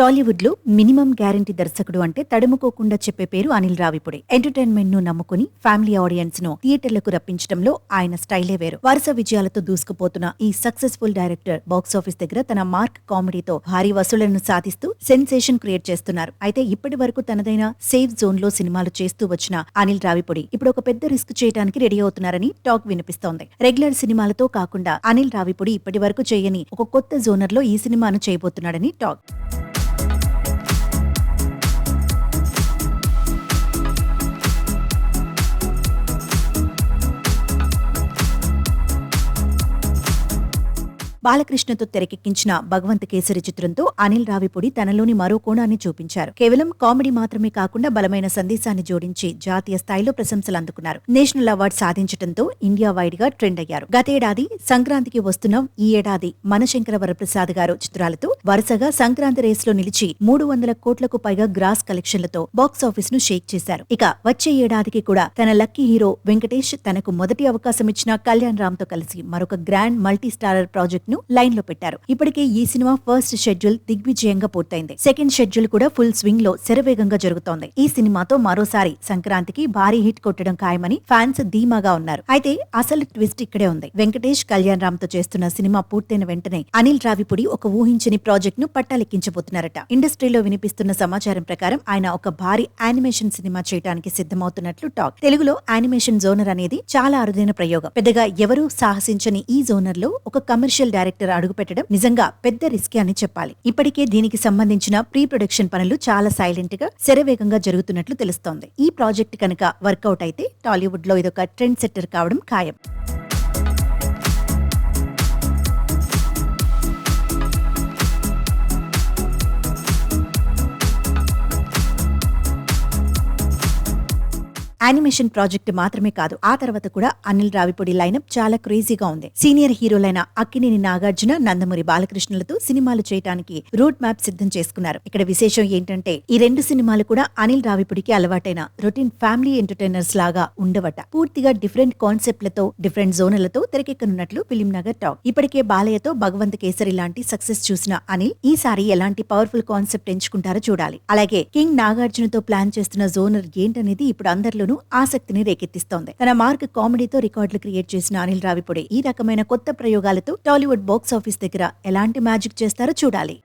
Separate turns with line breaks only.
టాలీవుడ్ లో minimum guarantee దర్శకుడు అంటే తడుముకోకుండా చెప్పే పేరు అనిల్ రావిపూడి. ఎంటర్టైన్మెంట్ ను నమ్ముకుని ఫ్యామిలీ ఆడియన్స్ ను థియేటర్లకు రప్పించడంలో ఆయన స్టైలే వేరు. వరుస విజయాలతో దూసుకుపోతున్న ఈ సక్సెస్ఫుల్ డైరెక్టర్ బాక్సాఫీస్ దగ్గర తన మార్క్ కామెడీతో భారీ వసూళ్లను సాధిస్తూ సెన్సేషన్ క్రియేట్ చేస్తున్నారు. అయితే ఇప్పటి వరకు తనదైన సేఫ్ జోన్ లో సినిమాలు చేస్తూ వచ్చిన అనిల్ రావిపూడి ఇప్పుడు ఒక పెద్ద రిస్క్ చేయడానికి రెడీ అవుతున్నారని టాక్ వినిపిస్తోంది. రెగ్యులర్ సినిమాలతో కాకుండా అనిల్ రావిపూడి ఇప్పటి వరకు చేయని ఒక కొత్త జోనర్ లో ఈ సినిమాను చేయబోతున్నాడని టాక్. బాలకృష్ణతో తెరకెక్కించిన భగవంత్ కేసరి చిత్రంతో అనిల్ రావిపూడి తనలోని మరో కోణాన్ని చూపించారు. కేవలం కామెడీ మాత్రమే కాకుండా బలమైన సందేశాన్ని జోడించి జాతీయ స్థాయిలో ప్రశంసలు అందుకున్నారు. నేషనల్ అవార్డు సాధించడంతో ఇండియా వైడ్ గా ట్రెండ్ అయ్యారు. గతేడాది సంక్రాంతికి వస్తున్న ఈ ఏడాది మనశంకర వరప్రసాద్ గారు చిత్రాలతో వరుసగా సంక్రాంతి రేస్ లో నిలిచి 300 కోట్లకు పైగా గ్రాస్ కలెక్షన్లతో బాక్సాఫీస్ ను షేక్ చేశారు. ఇక వచ్చే ఏడాదికి కూడా తన లక్కీ హీరో వెంకటేష్ తనకు మొదటి అవకాశం ఇచ్చిన కళ్యాణ్ రామ్ తో కలిసి మరొక grand multi starrer project line లో పెట్టారు. ఇప్పటికే ఈ సినిమా ఫస్ట్ షెడ్యూల్ దిగ్విజయంగా పూర్తయింది. సెకండ్ షెడ్యూల్ కూడా ఫుల్ స్వింగ్ లో శరవేగంగా జరుగుతోంది. ఈ సినిమాతో మరోసారి సంక్రాంతికి భారీ హిట్ కొట్టడం ఖాయమని ఫ్యాన్స్ ధీమాగా ఉన్నారు. అయితే అసలు ట్విస్ట్ ఇక్కడే ఉంది. వెంకటేష్ కళ్యాణ్ రామ్ తో చేస్తున్న సినిమా పూర్తయిన వెంటనే అనిల్ రావిపూడి ఒక ఊహించని ప్రాజెక్ట్ ను పట్టాలెక్కించబోతున్నారట. ఇండస్ట్రీలో వినిపిస్తున్న సమాచారం ప్రకారం ఆయన ఒక భారీ యానిమేషన్ సినిమా చేయడానికి సిద్ధమవుతున్నట్లు టాక్. తెలుగులో యానిమేషన్ జోనర్ అనేది చాలా అరుదైన ప్రయోగం. పెద్దగా ఎవరూ సాహసించని ఈ జోనర్ లో ఒక కమర్షియల్ డైరెక్టర్ అడుగుపెట్టడం నిజంగా పెద్ద రిస్క్ అని చెప్పాలి. ఇప్పటికే దీనికి సంబంధించిన ప్రీ ప్రొడక్షన్ పనులు చాలా సైలెంట్ గా శరవేగంగా జరుగుతున్నట్లు తెలుస్తోంది. ఈ ప్రాజెక్ట్ కనుక వర్కౌట్ అయితే టాలీవుడ్ లో ఇదొక ట్రెండ్ సెట్టర్ కావడం ఖాయం. యానిమేషన్ ప్రాజెక్ట్ మాత్రమే కాదు, ఆ తర్వాత కూడా అనిల్ రావిపూడి లైనప్ చాలా క్రేజీగా ఉంది. సీనియర్ హీరోలైన అక్కినేని నాగార్జున, నందమూరి బాలకృష్ణలతో సినిమాలు చేయడానికి రూట్ మ్యాప్ సిద్ధం చేసుకున్నారు. ఇక్కడ విశేషం ఏంటంటే ఈ రెండు సినిమాలు కూడా అనిల్ రావిపూడికి అలవాటైన రొటీన్ ఫ్యామిలీ ఎంటర్టైనర్స్ లాగా ఉండవట. పూర్తిగా డిఫరెంట్ కాన్సెప్ట్లతో డిఫరెంట్ జోన్లతో తెరకెక్కనున్నట్లు ఫిలిం నగర్ టాక్. ఇప్పటికే బాలయ్యతో భగవంత్ కేసరి లాంటి సక్సెస్ చూసిన అనిల్ ఈసారి ఎలాంటి పవర్ఫుల్ కాన్సెప్ట్ ఎంచుకుంటారో చూడాలి. అలాగే కింగ్ నాగార్జునతో ప్లాన్ చేస్తున్న జోనర్ ఏంటనేది ఇప్పుడు అందరిలోనూ ఆసక్తిని రేకెత్తిస్తోంది. తన మార్క్ కామెడీతో రికార్డులు క్రియేట్ చేసిన అనిల్ రావిపూడి ఈ రకమైన కొత్త ప్రయోగాలతో టాలీవుడ్ బాక్సాఫీస్ దగ్గర ఎలాంటి మ్యాజిక్ చేస్తారో చూడాలి.